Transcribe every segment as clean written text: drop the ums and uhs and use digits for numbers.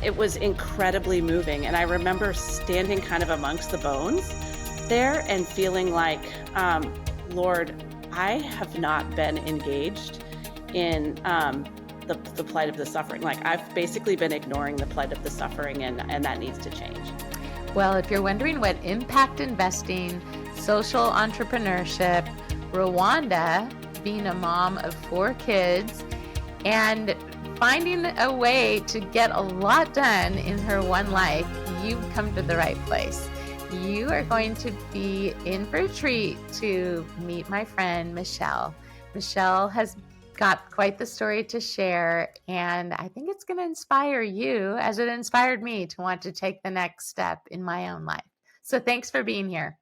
it was incredibly moving. And I remember standing kind of amongst the bones there and feeling like, Lord, I have not been engaged in the plight of the suffering. Like, I've basically been ignoring the plight of the suffering, and that needs to change. Well, if you're wondering what impact investing, social entrepreneurship, Rwanda, being a mom of 4 kids, and finding a way to get a lot done in her one life, you've come to the right place. You are going to be in for a treat to meet my friend, Michele. Michele has got quite the story to share, and I think it's going to inspire you as it inspired me to want to take the next step in my own life. So thanks for being here.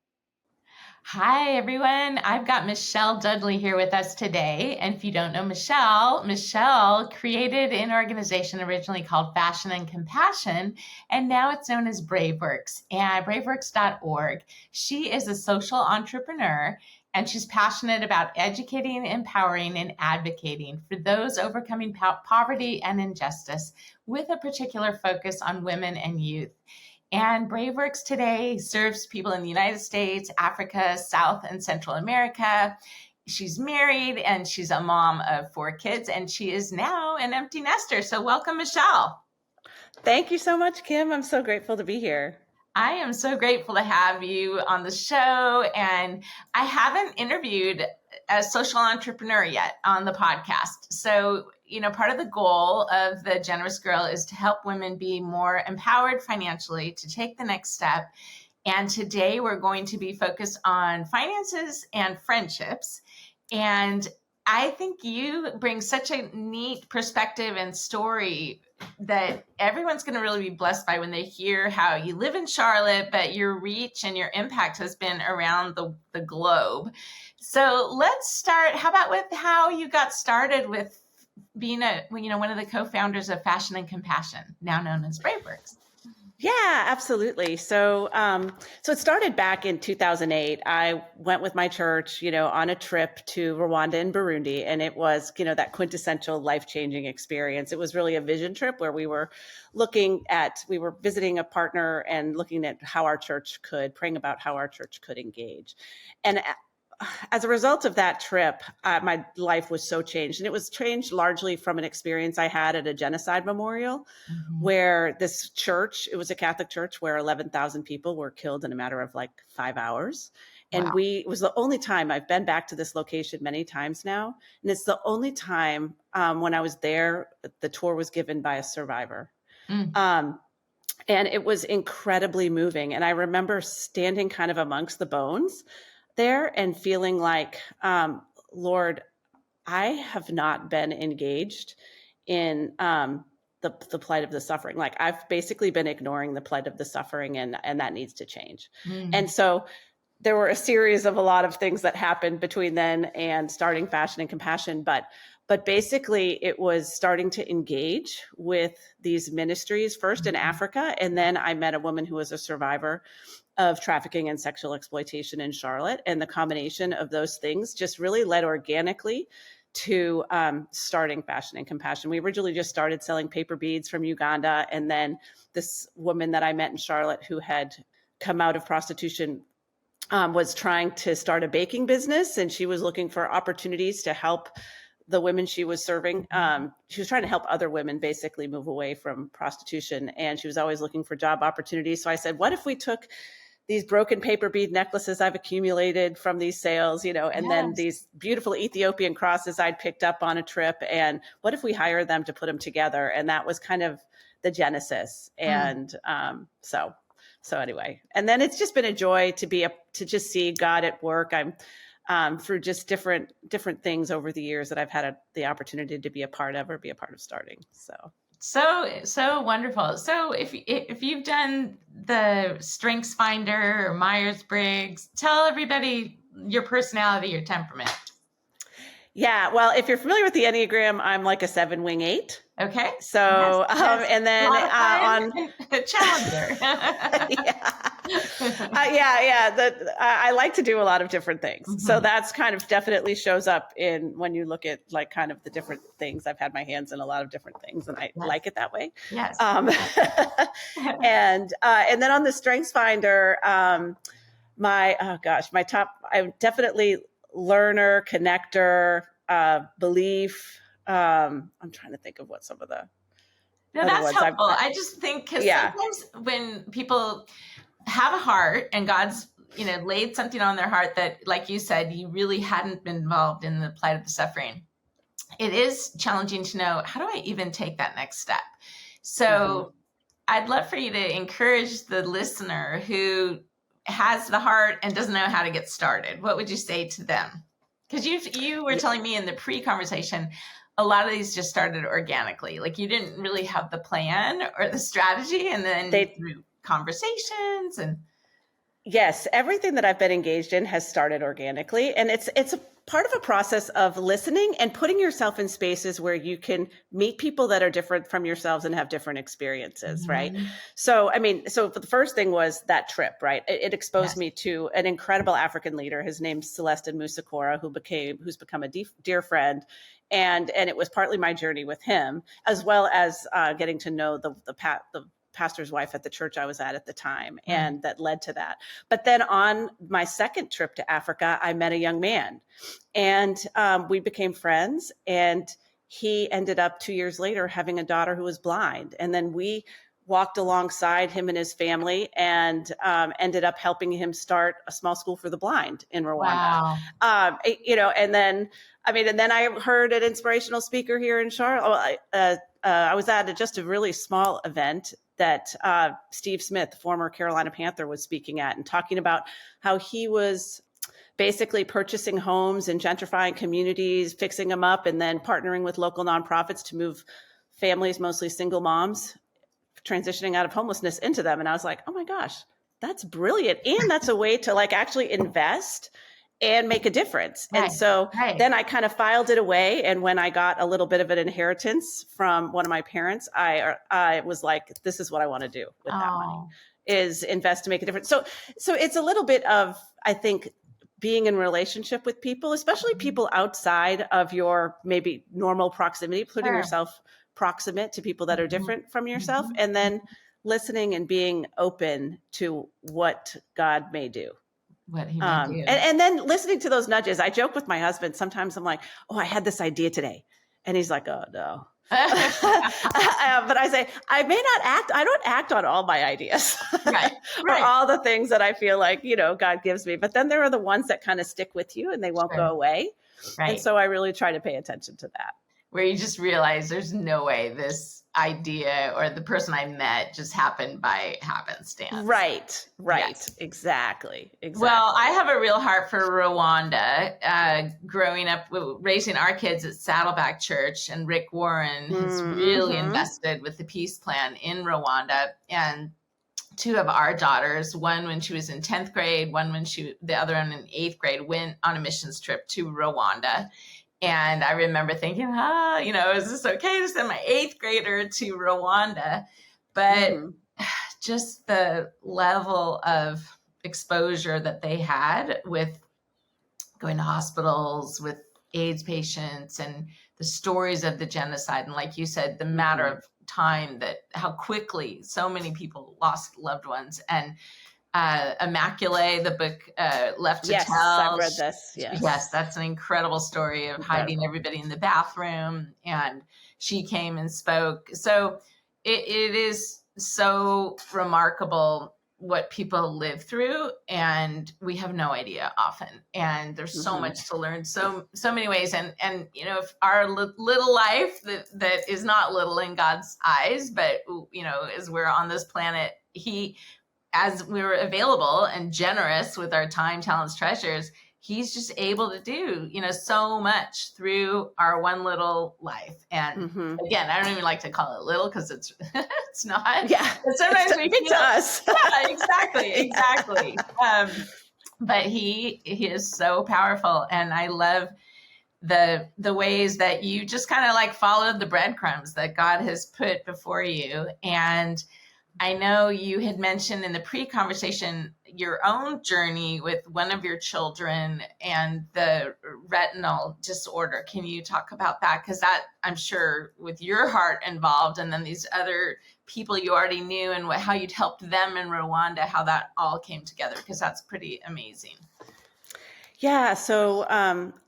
Hi, everyone. I've got Michele Dudley here with us today. And if you don't know Michele created an organization originally called Fashion and Compassion, and now it's known as BraveWorks and braveworks.org. She is a social entrepreneur, and she's passionate about educating, empowering, and advocating for those overcoming poverty and injustice, with a particular focus on women and youth. And BraveWorks today serves people in the United States, Africa, South and Central America. She's married and she's a mom of 4 kids, and she is now an empty nester. So welcome, Michele. Thank you so much, Kim. I'm so grateful to be here. I am so grateful to have you on the show. And I haven't interviewed a social entrepreneur yet on the podcast. So, part of the goal of the Generous Girl is to help women be more empowered financially to take the next step. And today we're going to be focused on finances and friendships. And I think you bring such a neat perspective and story that everyone's going to really be blessed by when they hear how you live in Charlotte, but your reach and your impact has been around the globe. So let's start. How about with how you got started with being one of the co-founders of Fashion and Compassion, now known as BraveWorks? Yeah, absolutely. So it started back in 2008. I went with my church, on a trip to Rwanda and Burundi, and it was, that quintessential life-changing experience. It was really a vision trip where we were visiting a partner and looking at praying about how our church could engage. And as a result of that trip, my life was so changed. And it was changed largely from an experience I had at a genocide memorial, where this church, it was a Catholic church where 11,000 people were killed in a matter of like 5 hours. And Wow. it was the only time I've been back to this location many times now. And it's the only time when I was there, the tour was given by a survivor. And it was incredibly moving. And I remember standing kind of amongst the bones there and feeling like, Lord, I have not been engaged in the plight of the suffering. Like, I've basically been ignoring the plight of the suffering, and that needs to change. And so there were a lot of things that happened between then and starting Fashion and Compassion. But basically it was starting to engage with these ministries, first in Africa. And then I met a woman who was a survivor of trafficking and sexual exploitation in Charlotte. And the combination of those things just really led organically to starting Fashion and Compassion. We originally just started selling paper beads from Uganda. And then this woman that I met in Charlotte, who had come out of prostitution, was trying to start a baking business. And she was looking for opportunities to help the women she was serving. She was trying to help other women basically move away from prostitution. And she was always looking for job opportunities. So I said, what if we took these broken paper bead necklaces I've accumulated from these sales, and then these beautiful Ethiopian crosses I'd picked up on a trip, and what if we hire them to put them together? And that was kind of the genesis. And so anyway, and then it's just been a joy to just see God at work. I'm through just different things over the years that I've had the opportunity to be a part of starting. So wonderful. So if you've done the Strengths Finder or Myers-Briggs, tell everybody your personality, your temperament. Yeah. Well, if you're familiar with the Enneagram, I'm like a 7 wing 8. Okay. So, yes. And then on a challenger. Yeah. I like to do a lot of different things. Mm-hmm. So that's kind of definitely shows up in when you look at like kind of the different things. I've had my hands in a lot of different things, and I like it that way. Yes. And then on the Strengths Finder, my top, I'm definitely learner, connector, belief. I'm trying to think of what some of the no, that's helpful. I just think because sometimes when people have a heart and God's, laid something on their heart that, like you said, you really hadn't been involved in the plight of the suffering, it is challenging to know, how do I even take that next step? So I'd love for you to encourage the listener who has the heart and doesn't know how to get started. What would you say to them? Because you were telling me in the pre-conversation, a lot of these just started organically. Like you didn't really have the plan or the strategy, and then through conversations and. Yes, everything that I've been engaged in has started organically, and it's a part of a process of listening and putting yourself in spaces where you can meet people that are different from yourselves and have different experiences, right? So, so the first thing was that trip, right? It exposed me to an incredible African leader. His name's Celestin Musakura, who's become a dear friend. And it was partly my journey with him, as well as getting to know the pastor's wife at the church I was at the time, and that led to that. But then on my second trip to Africa, I met a young man, and we became friends, and he ended up 2 years later having a daughter who was blind. And then we walked alongside him and his family and ended up helping him start a small school for the blind in Rwanda. Wow. And then I heard an inspirational speaker here in Charlotte. I was at just a really small event that Steve Smith, former Carolina Panther, was speaking at and talking about how he was basically purchasing homes and gentrifying communities, fixing them up, and then partnering with local nonprofits to move families, mostly single moms, transitioning out of homelessness into them. And I was like, oh my gosh, that's brilliant. And that's a way to like actually invest and make a difference. And so then I kind of filed it away. And when I got a little bit of an inheritance from one of my parents, I was like, this is what I want to do with that money, is invest to make a difference. So it's a little bit of, I think, being in relationship with people, especially people outside of your maybe normal proximity, putting yourself proximate to people that are different from yourself, and then listening and being open to what God may do. What he may do. And then listening to those nudges. I joke with my husband. Sometimes I'm like, oh, I had this idea today. And he's like, oh, no. But I say, I don't act on all my ideas or all the things that I feel like, God gives me. But then there are the ones that kind of stick with you and they won't go away. Right. And so I really try to pay attention to that. Where you just realize there's no way this idea or the person I met just happened by happenstance. Right. Yes. Exactly. Well, I have a real heart for Rwanda. Growing up, raising our kids at Saddleback Church, and Rick Warren has really invested with the peace plan in Rwanda. And two of our daughters, one when she was in 10th grade, the other one in 8th grade, went on a missions trip to Rwanda. And I remember thinking, is this okay to send my 8th grader to Rwanda? But just the level of exposure that they had with going to hospitals with AIDS patients and the stories of the genocide. And like you said, the matter of time, how quickly so many people lost loved ones. And Immaculée, the book Left to Tell. Yes, I've read this. Yes, that's an incredible story of hiding everybody in the bathroom. And she came and spoke. So it is so remarkable what people live through, and we have no idea often. And there's so much to learn, so many ways. And if our little life that is not little in God's eyes, but as we're on this planet, as we were available and generous with our time, talents, treasures, he's just able to do, so much through our one little life. And again, I don't even like to call it little because it's not. Yeah. But sometimes we feel to us. Yeah, exactly. But he is so powerful. And I love the ways that you just kind of like followed the breadcrumbs that God has put before you. And I know you had mentioned in the pre-conversation your own journey with one of your children and the retinal disorder. Can you talk about that? Because that, I'm sure, with your heart involved, and then these other people you already knew and how you'd helped them in Rwanda, how that all came together, because that's pretty amazing. Yeah, so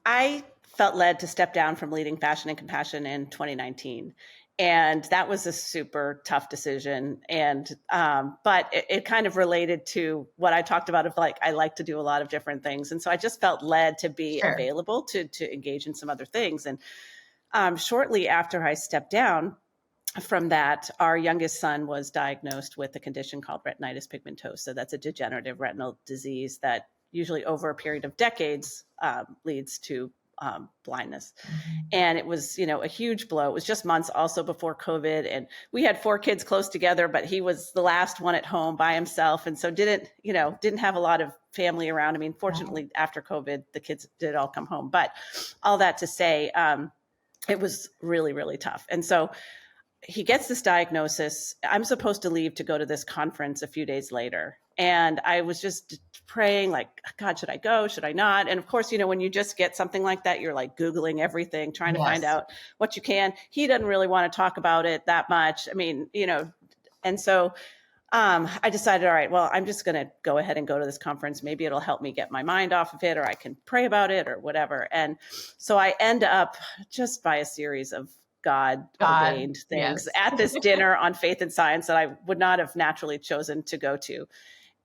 I felt led to step down from leading Fashion and Compassion in 2019. And that was a super tough decision. And, but it kind of related to what I talked about of like, I like to do a lot of different things. And so I just felt led to be available to engage in some other things. And shortly after I stepped down from that, our youngest son was diagnosed with a condition called retinitis pigmentosa. That's a degenerative retinal disease that usually over a period of decades leads to blindness. Mm-hmm. And it was, a huge blow. It was just months also before COVID. And we had 4 kids close together, but he was the last one at home by himself. And so didn't have a lot of family around. I mean, fortunately, after COVID, the kids did all come home. But all that to say, it was really, really tough. And so he gets this diagnosis. I'm supposed to leave to go to this conference a few days later. And I was just praying like, God, should I go? Should I not? And of course, when you just get something like that, you're like Googling everything, trying to find out what you can. He doesn't really want to talk about it that much. I mean, and so I decided, all right, well, I'm just going to go ahead and go to this conference. Maybe it'll help me get my mind off of it, or I can pray about it or whatever. And so I end up just by a series of God ordained things at this dinner on faith and science that I would not have naturally chosen to go to.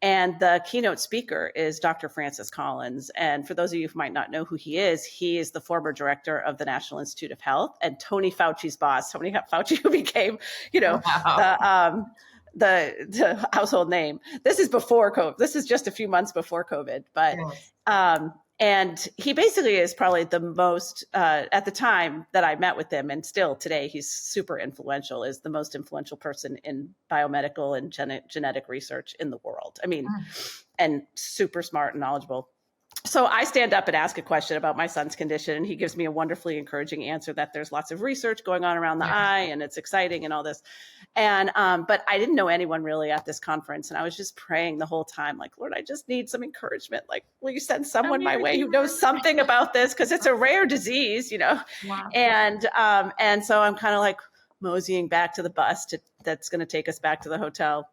And the keynote speaker is Dr. Francis Collins. And for those of you who might not know who he is the former director of the National Institute of Health and Tony Fauci's boss. Tony Fauci, who became, the household name. This is before COVID. This is just a few months before COVID. But and he basically is probably the most, at the time that I met with him, and still today, he's super influential, is the most influential person in biomedical and genetic research in the world. I mean, and super smart and knowledgeable. So I stand up and ask a question about my son's condition, and he gives me a wonderfully encouraging answer that there's lots of research going on around the eye and it's exciting and all this. And, but I didn't know anyone really at this conference. And I was just praying the whole time, like, Lord, I just need some encouragement. Like, will you send someone my way who knows something about this? Cause it's a rare disease, Wow. And so I'm kind of like moseying back to the bus that's going to take us back to the hotel.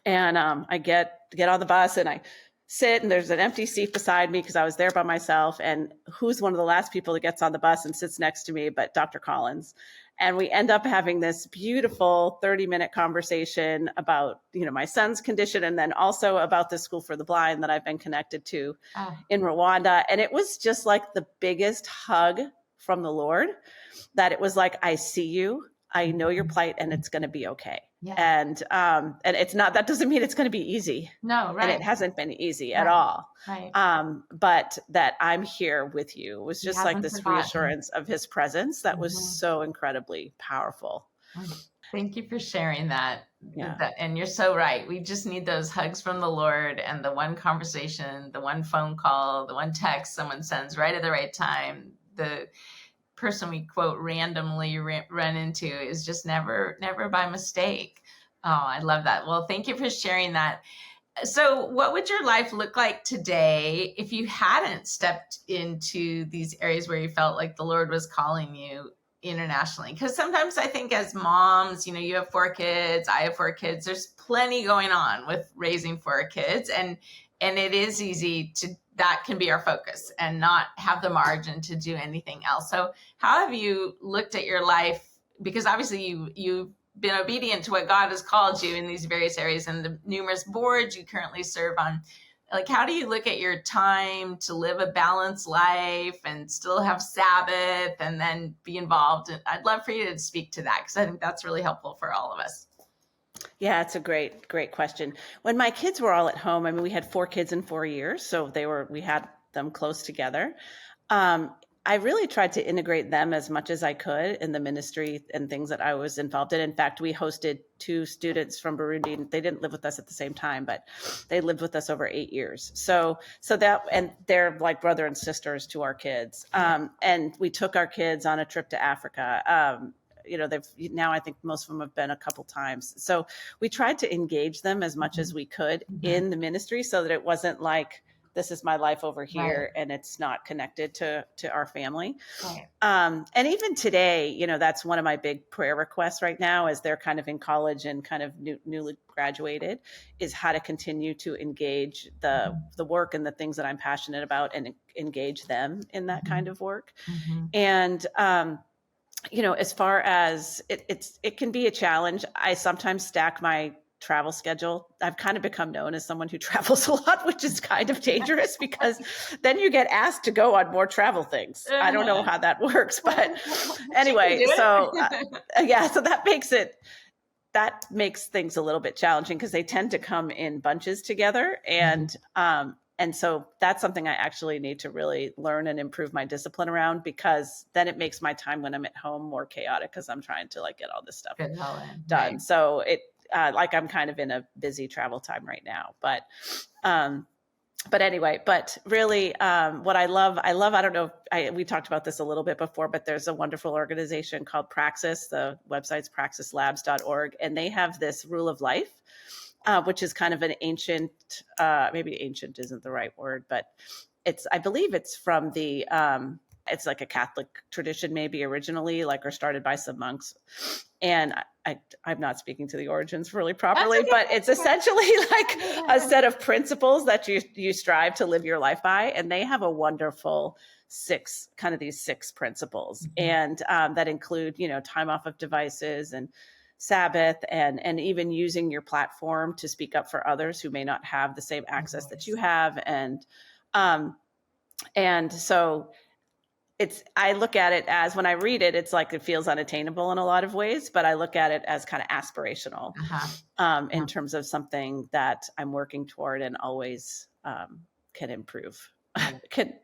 And, I get on the bus and I sit, and there's an empty seat beside me because I was there by myself. And who's one of the last people that gets on the bus and sits next to me but Dr. Collins. And we end up having this beautiful 30-minute conversation about, my son's condition, and then also about the School for the Blind that I've been connected to in Rwanda. And it was just like the biggest hug from the Lord, that it was like, I see you, I know your plight, and it's going to be okay. Yeah. And it's not, that doesn't mean it's going to be easy. No, right. And it hasn't been easy at all. Right. But that I'm here with you. It was just like this reassurance of his presence that was so incredibly powerful. Thank you for sharing that. Yeah. And you're so right. We just need those hugs from the Lord, and the one conversation, the one phone call, the one text someone sends right at the right time. The person we quote randomly run into is just never by mistake. Oh, I love that. Well, thank you for sharing that. So what would your life look like today if you hadn't stepped into these areas where you felt like the Lord was calling you internationally? Because sometimes I think as moms, you have 4 kids, I have 4 kids, there's plenty going on with raising 4 kids, and it is easy to, that can be our focus and not have the margin to do anything else. So how have you looked at your life? Because obviously you've been obedient to what God has called you in these various areas and the numerous boards you currently serve on. Like, how do you look at your time to live a balanced life and still have Sabbath and then be involved? And I'd love for you to speak to that, because I think that's really helpful for all of us. Yeah, it's a great question. When my kids were all at home, I mean, we had 4 kids in 4 years, so we had them close together. I really tried to integrate them as much as I could in the ministry and things that I was involved in. In fact, we hosted 2 students from Burundi. They didn't live with us at the same time, but they lived with us over 8 years. So that, and they're like brother and sisters to our kids. And we took our kids on a trip to Africa. now I think most of them have been a couple times. So we tried to engage them as much as we could in the ministry, so that it wasn't like, this is my life over here, and it's not connected to our family. Right. And even today, that's one of my big prayer requests right now, as they're kind of in college and kind of newly graduated, is how to continue to engage the work and the things that I'm passionate about, and engage them in that kind of work. And, as far as it can be a challenge. I sometimes stack my travel schedule. I've kind of become known as someone who travels a lot, which is kind of dangerous, because then you get asked to go on more travel things. I don't know how that works, but anyway, so so that makes things a little bit challenging, because they tend to come in bunches together. And so that's something I actually need to really learn and improve my discipline around, because then it makes my time when I'm at home more chaotic, because I'm trying to get all this stuff done. Right. So I'm kind of in a busy travel time right now, but anyway, but really, what I love, I don't know, we talked about this a little bit before, but there's a wonderful organization called Praxis. The website's praxislabs.org, and they have this rule of life, which is kind of an ancient, maybe ancient isn't the right word, but I believe it's from it's like a Catholic tradition, maybe originally, or started by some monks. And I'm not speaking to the origins really properly, but it's essentially a set of principles that you strive to live your life by. And they have a wonderful six principles, and that include, time off of devices, and Sabbath, and even using your platform to speak up for others who may not have the same access that you have. And so I look at it as, when I read it, it's like it feels unattainable in a lot of ways, but I look at it as kind of aspirational in terms of something that I'm working toward and always can improve, can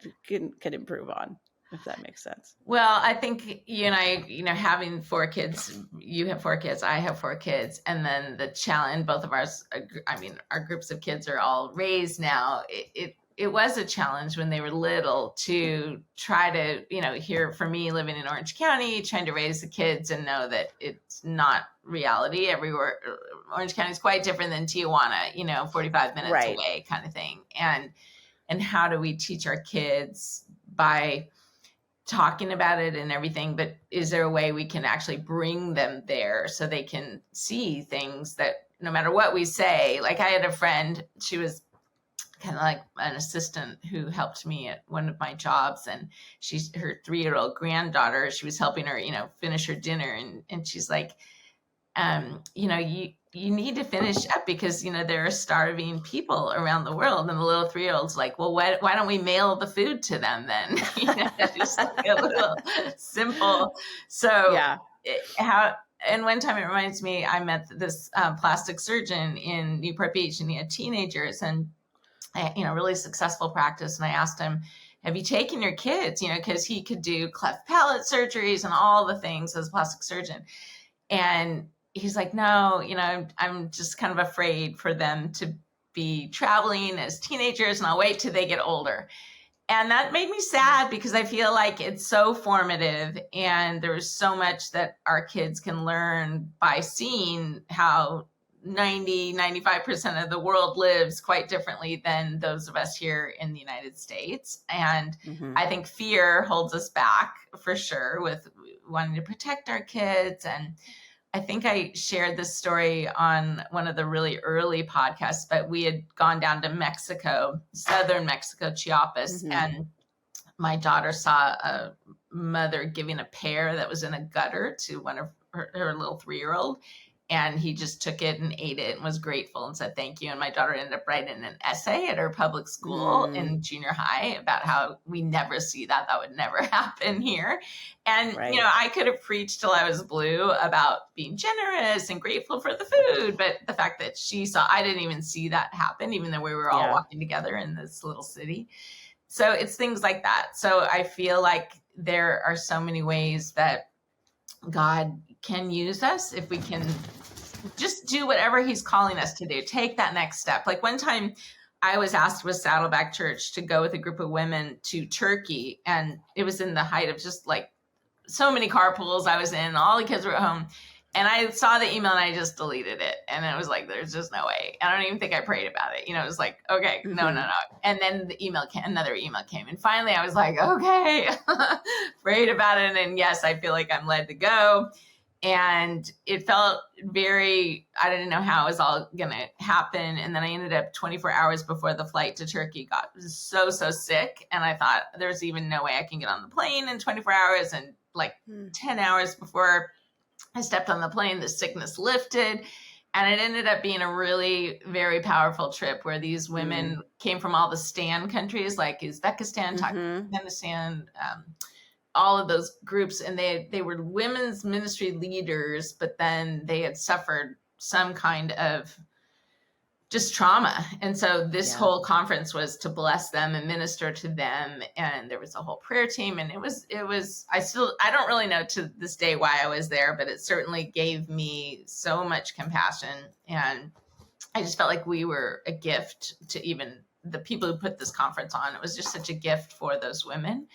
improve on, if that makes sense. Well, I think you and I, having 4 kids, you have 4 kids, I have 4 kids. And then the challenge, both of ours, our groups of kids are all raised now. It was a challenge when they were little to try to, here for me living in Orange County, trying to raise the kids and know that it's not reality everywhere. Orange County is quite different than Tijuana, 45 minutes away kind of thing. And how do we teach our kids by talking about it and everything, but is there a way we can actually bring them there so they can see things that no matter what we say? I had a friend, she was kind of like an assistant who helped me at one of my jobs, and her 3-year-old granddaughter, she was helping her, finish her dinner. And she's like, you need to finish up because, there are starving people around the world. And the little 3-year-old's like, well, why don't we mail the food to them then? Just like a little simple. So and one time, it reminds me, I met this plastic surgeon in Newport Beach, and he had teenagers, and really successful practice. And I asked him, have you taken your kids? Because he could do cleft palate surgeries and all the things as a plastic surgeon. And he's like, no, I'm just kind of afraid for them to be traveling as teenagers, and I'll wait till they get older. And that made me sad, because I feel like it's so formative, and there's so much that our kids can learn by seeing how 95% of the world lives quite differently than those of us here in the United States. And I think fear holds us back for sure with wanting to protect our kids. And I think I shared this story on one of the really early podcasts, but we had gone down to Mexico, southern Mexico, Chiapas, and my daughter saw a mother giving a pear that was in a gutter to one of her little 3-year-old. And he just took it and ate it and was grateful and said thank you. And my daughter ended up writing an essay at her public school in junior high about how we never see that. That would never happen here. And, I could have preached till I was blue about being generous and grateful for the food. But the fact that she saw, I didn't even see that happen, even though we were all walking together in this little city. So it's things like that. So I feel like there are so many ways that God can use us if we can just do whatever he's calling us to do. Take that next step. Like one time I was asked with Saddleback Church to go with a group of women to Turkey, and it was in the height of just like so many carpools I was in, all the kids were at home. And I saw the email and I just deleted it. And it was like, there's just no way. I don't even think I prayed about it. You know, it was like, okay, no. And then another email came. And finally I was like, okay, prayed about it. And yes, I feel like I'm led to go. And it felt I didn't know how it was all going to happen. And then I ended up 24 hours before the flight to Turkey, got so sick. And I thought there's even no way I can get on the plane in 24 hours. And like 10 hours before I stepped on the plane, the sickness lifted, and it ended up being a really very powerful trip where these women came from all the STAN countries like Uzbekistan, Turkmenistan, all of those groups. And they were women's ministry leaders, but then they had suffered some kind of just trauma. And so this whole conference was to bless them and minister to them. And there was a whole prayer team. And it was, I don't really know to this day why I was there, but it certainly gave me so much compassion. And I just felt like we were a gift to even the people who put this conference on. It was just such a gift for those women.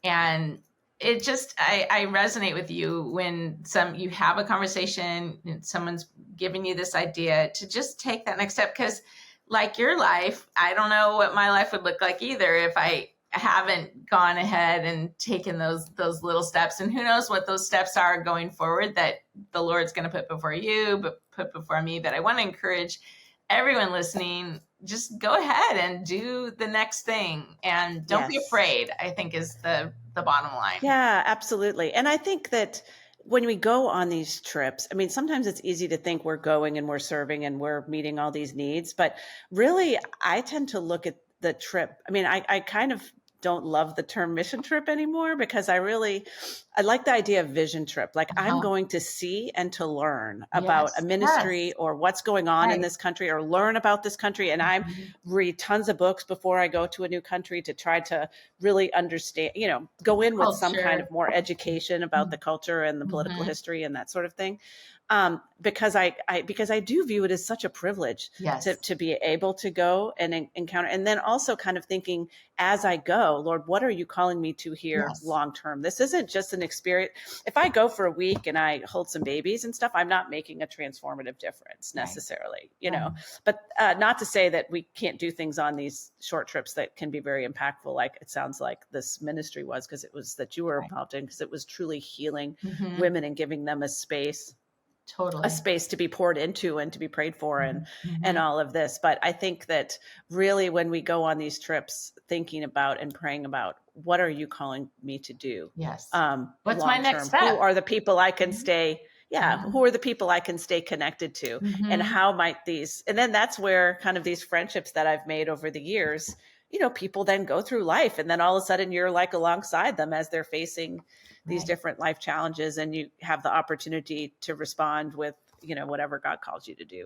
And it just, I resonate with you when you have a conversation and someone's giving you this idea to just take that next step. Because like your life, I don't know what my life would look like either if I haven't gone ahead and taken those little steps. And who knows what those steps are going forward that the Lord's going to put before you, but put before me. But I want to encourage everyone listening, just go ahead and do the next thing. And don't be afraid, I think is the bottom line. Yeah, absolutely. And I think that when we go on these trips, I mean, sometimes it's easy to think we're going and we're serving and we're meeting all these needs, but really I tend to look at the trip. I mean, I kind of don't love the term mission trip anymore because I like the idea of vision trip. Like I'm going to see and to learn about a ministry or what's going on in this country or learn about this country. And I read tons of books before I go to a new country to try to really understand, go in with some kind of more education about the culture and the political history and that sort of thing. Because I do view it as such a privilege to be able to go and encounter, and then also kind of thinking as I go, Lord, what are you calling me to here long term? This isn't just an experience. If I go for a week and I hold some babies and stuff, I'm not making a transformative difference necessarily, but not to say that we can't do things on these short trips that can be very impactful. Like it sounds like this ministry was, because it was that you were involved in, because it was truly healing women and giving them a space. Totally. A space to be poured into and to be prayed for and all of this. But I think that really when we go on these trips, thinking about and praying about what are you calling me to do? Yes. What's my next step? Who are the people I can stay? Who are the people I can stay connected to? And how might these, and then that's where kind of these friendships that I've made over the years, people then go through life and then all of a sudden you're like alongside them as they're facing these different life challenges, and you have the opportunity to respond with, whatever God calls you to do.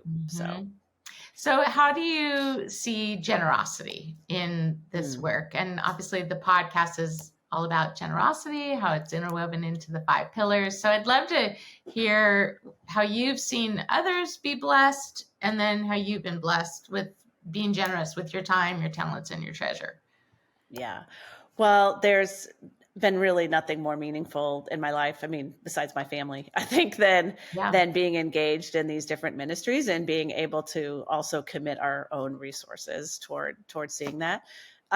So how do you see generosity in this work? And obviously the podcast is all about generosity, how it's interwoven into the 5 pillars. So I'd love to hear how you've seen others be blessed, and then how you've been blessed with being generous with your time, your talents, and your treasure. Yeah. Well, there's been really nothing more meaningful in my life. I mean, besides my family, I think than being engaged in these different ministries and being able to also commit our own resources toward seeing that,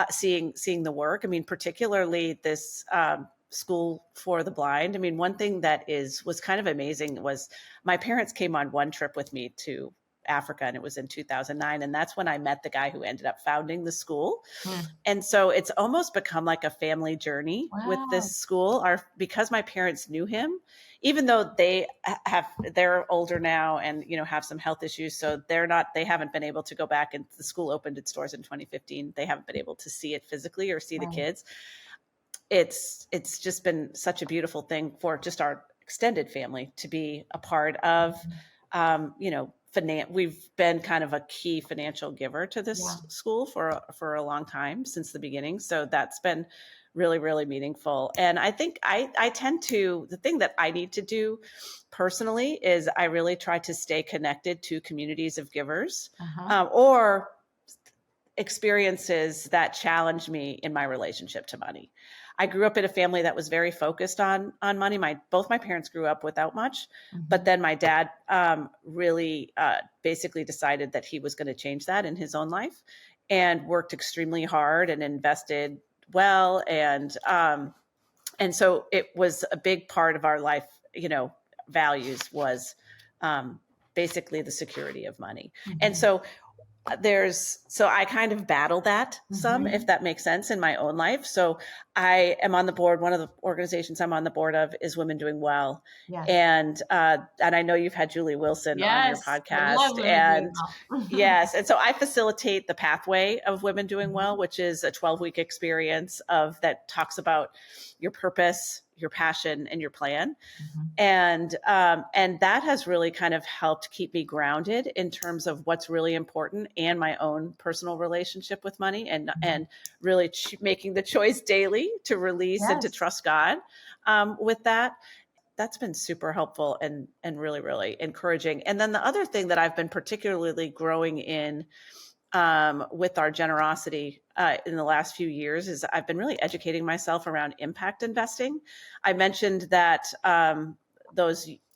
seeing the work. I mean, particularly this school for the blind. I mean, one thing that was kind of amazing was my parents came on one trip with me to Africa, and it was in 2009. And that's when I met the guy who ended up founding the school. And so it's almost become like a family journey with this school, because my parents knew him, even though they're older now and, have some health issues. So they haven't been able to go back, and the school opened its doors in 2015. They haven't been able to see it physically or see the kids. It's just been such a beautiful thing for just our extended family to be a part of, we've been kind of a key financial giver to this school for a long time, since the beginning. So that's been really, really meaningful. And I think the thing that I need to do personally is I really try to stay connected to communities of givers, or experiences that challenge me in my relationship to money. I grew up in a family that was very focused on money. Both my parents grew up without much, but then my dad really basically decided that he was going to change that in his own life, and worked extremely hard and invested well, and so it was a big part of our life. Values was basically the security of money, and so I kind of battle that some, if that makes sense, in my own life. So I am on the board. One of the organizations I'm on the board of is Women Doing Well. Yes. And I know you've had Julie Wilson on your podcast, and yes. And so I facilitate the pathway of Women Doing Well, which is a 12-week experience that talks about your purpose, your passion, and your plan. And that has really kind of helped keep me grounded in terms of what's really important and my own personal relationship with money, and really making the choice daily to release and to trust God with that. That's been super helpful and really, really encouraging. And then the other thing that I've been particularly growing in with our generosity in the last few years is I've been really educating myself around impact investing. I mentioned that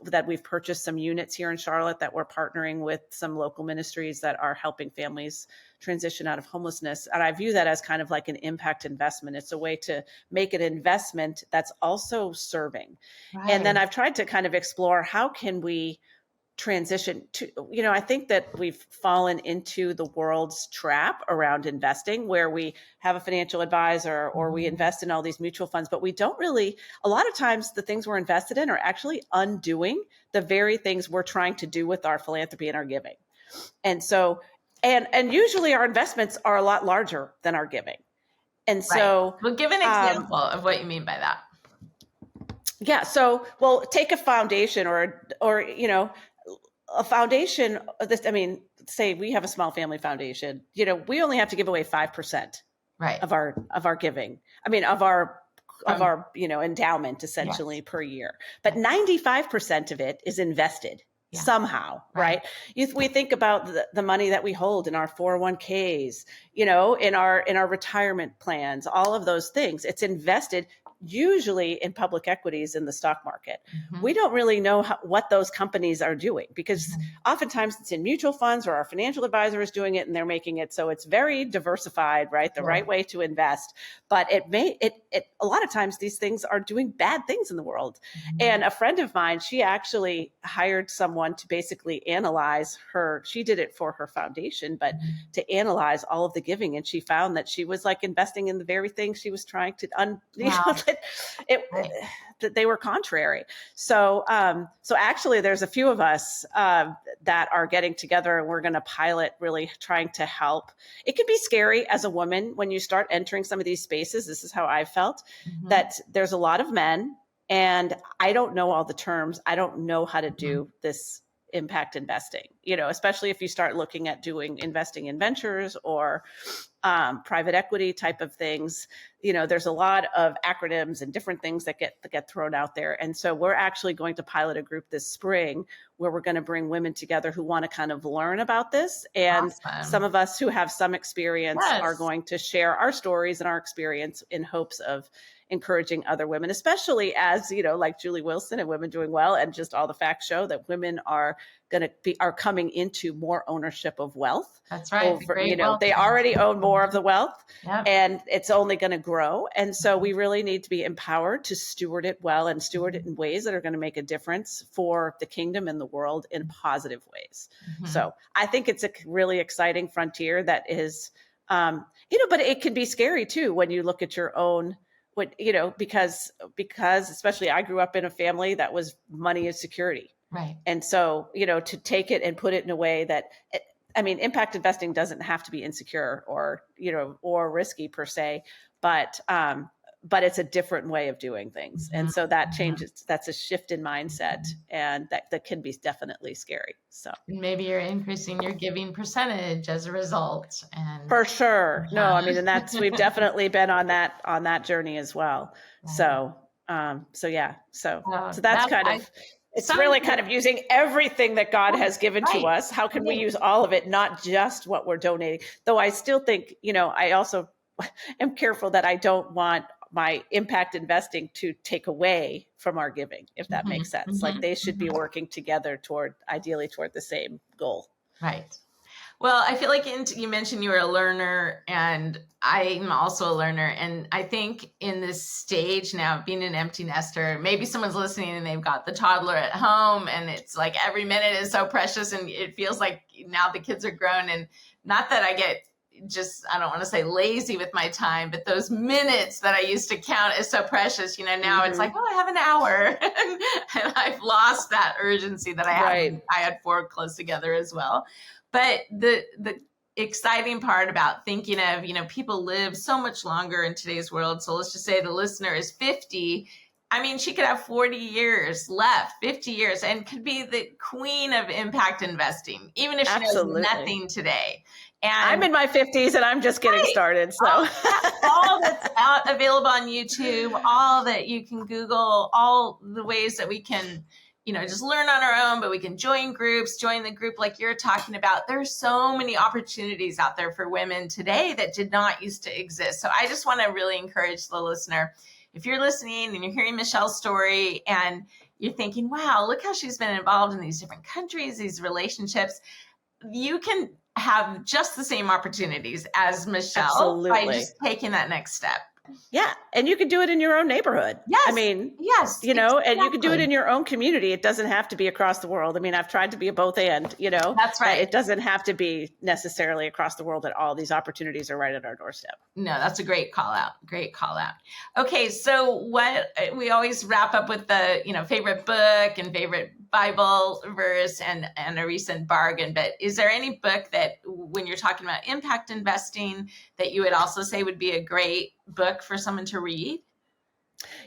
that we've purchased some units here in Charlotte that we're partnering with some local ministries that are helping families transition out of homelessness. And I view that as kind of like an impact investment. It's a way to make an investment that's also serving. Right. And then I've tried to kind of explore, how can we transition to, I think that we've fallen into the world's trap around investing, where we have a financial advisor or we invest in all these mutual funds, but we don't really, a lot of times the things we're invested in are actually undoing the very things we're trying to do with our philanthropy and our giving. And so, and usually our investments are a lot larger than our giving. And so, Well, give an example of what you mean by that. Yeah. So, well, take a foundation or a foundation. Say we have a small family foundation. We only have to give away 5% of our giving. Of our endowment essentially per year. But 95% of it is invested somehow, right? We think about the money that we hold in our 401ks, in our retirement plans, all of those things. It's invested usually in public equities in the stock market. We don't really know what those companies are doing, because oftentimes it's in mutual funds, or our financial advisor is doing it and they're making it so it's very diversified, right? The right way to invest. But a lot of times these things are doing bad things in the world. And a friend of mine, she actually hired someone to basically analyze she did it for her foundation, but to analyze all of the giving. And she found that she was like investing in the very thing she was trying to that they were contrary. So actually there's a few of us that are getting together, and we're going to pilot really trying to help. It can be scary as a woman when you start entering some of these spaces. This is how I felt, that there's a lot of men, and I don't know all the terms. I don't know how to do this impact investing, especially if you start looking at investing in ventures or private equity type of things. There's a lot of acronyms and different things that get thrown out there. And so we're actually going to pilot a group this spring where we're going to bring women together who want to kind of learn about this. And some of us who have some experience are going to share our stories and our experience in hopes of encouraging other women, especially as, like Julie Wilson and Women Doing Well, and just all the facts show that women are coming into more ownership of wealth. That's right. They already own more of the wealth, and it's only going to grow. And so we really need to be empowered to steward it well, and steward it in ways that are going to make a difference for the kingdom and the world in positive ways. So I think it's a really exciting frontier that is, but it can be scary too when you look at your own. Because especially I grew up in a family that was money is security. Right. And so, to take it and put it in a way that, impact investing doesn't have to be insecure or risky per se, but it's a different way of doing things. And so that changes, that's a shift in mindset, and that can be definitely scary. So maybe you're increasing your giving percentage as a result. And for sure. No, and we've definitely been on that journey as well. Right. So that's kind of, it's really kind of using everything that God has given to us. How can we use all of it, not just what we're donating? Though I still think, I also am careful that I don't want my impact investing to take away from our giving, if that makes sense. Like they should be working together ideally toward the same goal. Right. Well, I feel like you mentioned you were a learner, and I'm also a learner. And I think in this stage now, being an empty nester, maybe someone's listening and they've got the toddler at home, and it's like every minute is so precious, and it feels like now the kids are grown. And not that I get I don't want to say lazy with my time, but those minutes that I used to count as so precious, now it's like, oh, I have an hour. And I've lost that urgency that I had. I had 4 close together as well. But the exciting part about thinking of, people live so much longer in today's world. So let's just say the listener is 50. I mean, she could have 40 years left, 50 years, and could be the queen of impact investing, even if she knows nothing today. And I'm in my 50s and I'm just getting started. So all that's out available on YouTube, all that you can Google, all the ways that we can just learn on our own, but we can join groups, join the group like you're talking about. There's so many opportunities out there for women today that did not used to exist. So I just want to really encourage the listener, if you're listening and you're hearing Michele's story and you're thinking, wow, look how she's been involved in these different countries, these relationships, you can have just the same opportunities as Michele by just taking that next step. Yeah. And you can do it in your own neighborhood. Yes. I mean, yes, exactly. And you can do it in your own community. It doesn't have to be across the world. I mean, I've tried to be a both and, That's right. It doesn't have to be necessarily across the world, that all these opportunities are right at our doorstep. No, that's a great call out. Great call out. Okay. So what we always wrap up with the, favorite book and favorite Bible verse and a recent bargain. But is there any book that when you're talking about impact investing that you would also say would be a great book for someone to read?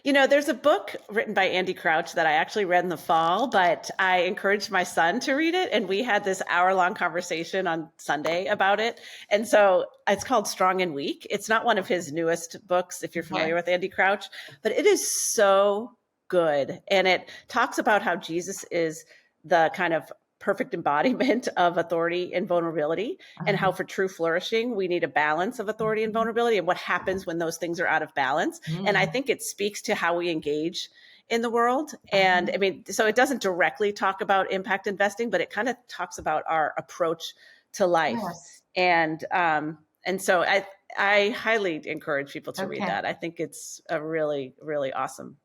There's a book written by Andy Crouch that I actually read in the fall, but I encouraged my son to read it. And we had this hour-long conversation on Sunday about it. And so it's called Strong and Weak. It's not one of his newest books, if you're familiar with Andy Crouch, but it is so good. And it talks about how Jesus is the kind of perfect embodiment of authority and vulnerability, and how for true flourishing, we need a balance of authority and vulnerability, and what happens when those things are out of balance. And I think it speaks to how we engage in the world. And I mean, so it doesn't directly talk about impact investing, but it kind of talks about our approach to life. Yes. And so I highly encourage people to read that. I think it's a really, really awesome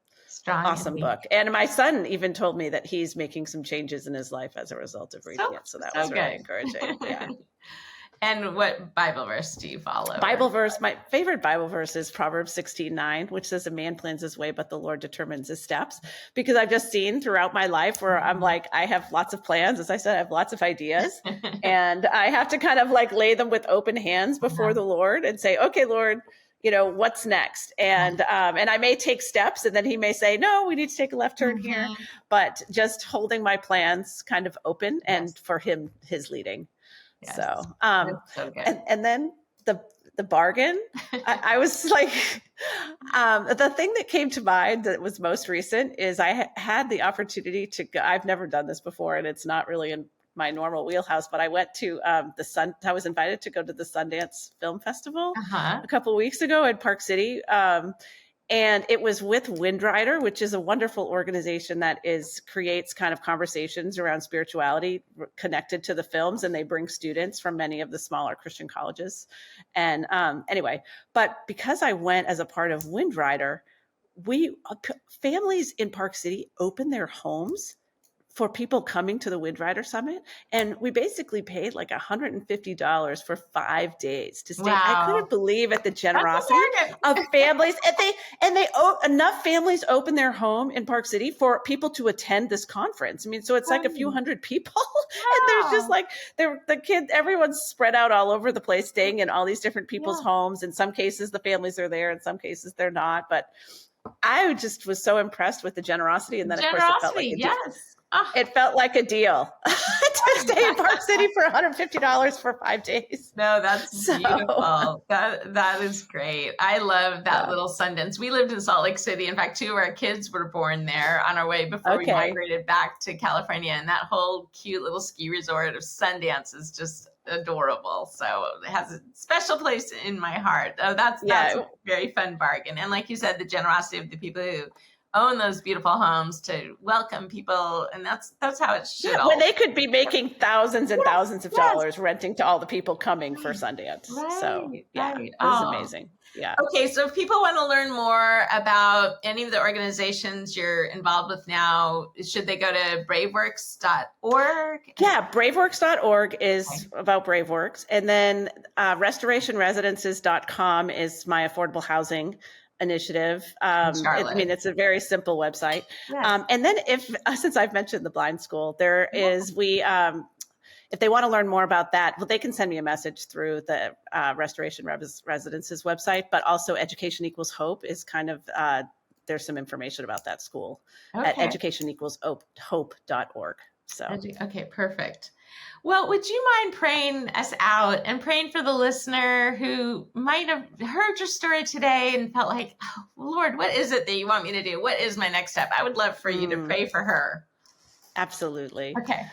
book. And my son even told me that he's making some changes in his life as a result of reading it. So that was really encouraging. Yeah. And what Bible verse do you follow? My favorite Bible verse is Proverbs 16:9, which says, a man plans his way, but the Lord determines his steps. Because I've just seen throughout my life where I'm like, I have lots of plans. As I said, I have lots of ideas and I have to kind of like lay them with open hands before the Lord and say, okay, Lord, what's next? And I may take steps, and then he may say, no, we need to take a left turn here, but just holding my plans kind of open and for his leading. Yes. So and then the bargain, I was like, the thing that came to mind that was most recent is I had the opportunity to go. I've never done this before, and it's not really in my normal wheelhouse, but I went to I was invited to go to the Sundance Film Festival a couple of weeks ago in Park City. And it was with Windrider, which is a wonderful organization that creates kind of conversations around spirituality connected to the films. And they bring students from many of the smaller Christian colleges. And anyway, but because I went as a part of Windrider, families in Park City opened their homes for people coming to the Windrider Summit. And we basically paid like $150 for 5 days to stay. Wow. I couldn't believe at the generosity of families. And enough families open their home in Park City for people to attend this conference. I mean, so it's like a few hundred people. And there's just like, the kids, everyone's spread out all over the place, staying in all these different people's homes. In some cases, the families are there. In some cases, they're not. But I just was so impressed with the generosity. And then, of course, it felt like it felt like a deal to stay in Park City for $150 for 5 days. No, that's beautiful. That is great. I love that little Sundance. We lived in Salt Lake City. In fact, 2 of our kids were born there on our way before we migrated back to California. And that whole cute little ski resort of Sundance is just adorable. So it has a special place in my heart. Oh, that's a very fun bargain. And like you said, the generosity of the people who own those beautiful homes to welcome people. And that's how it should. When they could be making thousands and thousands of dollars renting to all the people coming for Sundance. So it was amazing. Yeah. Okay. So if people want to learn more about any of the organizations you're involved with now, should they go to braveworks.org? Yeah. Braveworks.org is about BraveWorks. And then restorationresidences.com is my affordable housing initiative. It's a very simple website. Yes. And then since I've mentioned the blind school, there is, if they want to learn more about that, they can send me a message through the Restoration Residences website, but also Education Equals Hope is kind of, there's some information about that school at educationequalshope.org. So, okay, perfect. Well, would you mind praying us out and praying for the listener who might have heard your story today and felt like, oh, Lord, what is it that you want me to do? What is my next step? I would love for you to pray for her. Absolutely. Okay.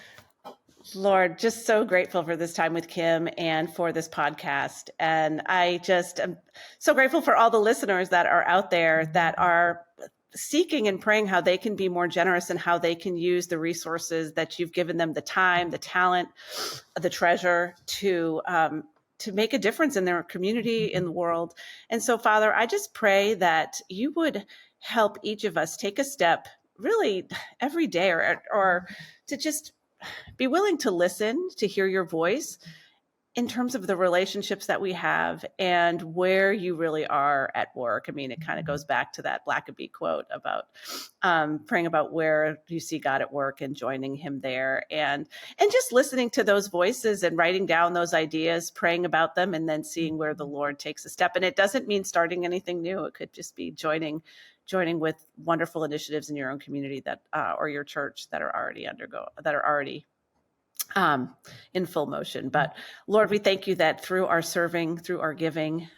Lord, just so grateful for this time with Kim and for this podcast. And I just am so grateful for all the listeners that are out there that are seeking and praying how they can be more generous and how they can use the resources that you've given them, the time, the talent, the treasure to make a difference in their community, in the world. And so, Father, I just pray that you would help each of us take a step really every day or to just be willing to listen, to hear your voice in terms of the relationships that we have and where you really are at work. I mean, it kind of goes back to that Blackaby quote about praying about where you see God at work and joining him there, and just listening to those voices and writing down those ideas, praying about them, and then seeing where the Lord takes a step. And it doesn't mean starting anything new. It could just be joining with wonderful initiatives in your own community that or your church that are already in full motion. But Lord, we thank you that through our serving, through our giving,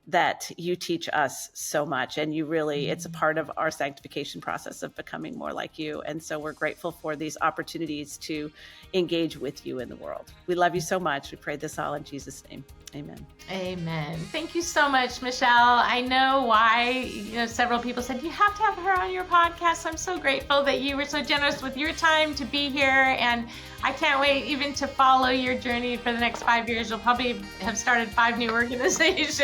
that you teach us so much, and you really, it's a part of our sanctification process of becoming more like you. And so we're grateful for these opportunities to engage with you in the world. We love you so much. We pray this all in Jesus' name. Amen. Amen. Thank you so much, Michele. I know why, several people said, you have to have her on your podcast. I'm so grateful that you were so generous with your time to be here. And I can't wait even to follow your journey for the next 5 years. You'll probably have started 5 new organizations.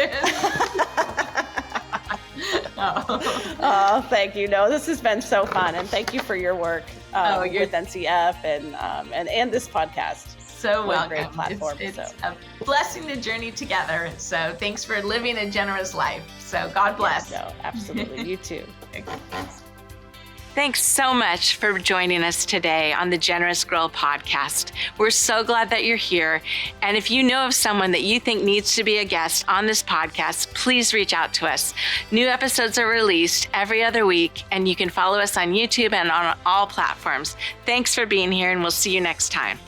Oh, thank you. No, this has been so fun. And thank you for your work with NCF and this podcast. So welcome. Great platform, it's a blessing to journey together. So thanks for living a generous life. So God bless. No, absolutely. You too. Thanks so much for joining us today on the Generous Girl podcast. We're so glad that you're here. And if you know of someone that you think needs to be a guest on this podcast, please reach out to us. New episodes are released every other week, and you can follow us on YouTube and on all platforms. Thanks for being here, and we'll see you next time.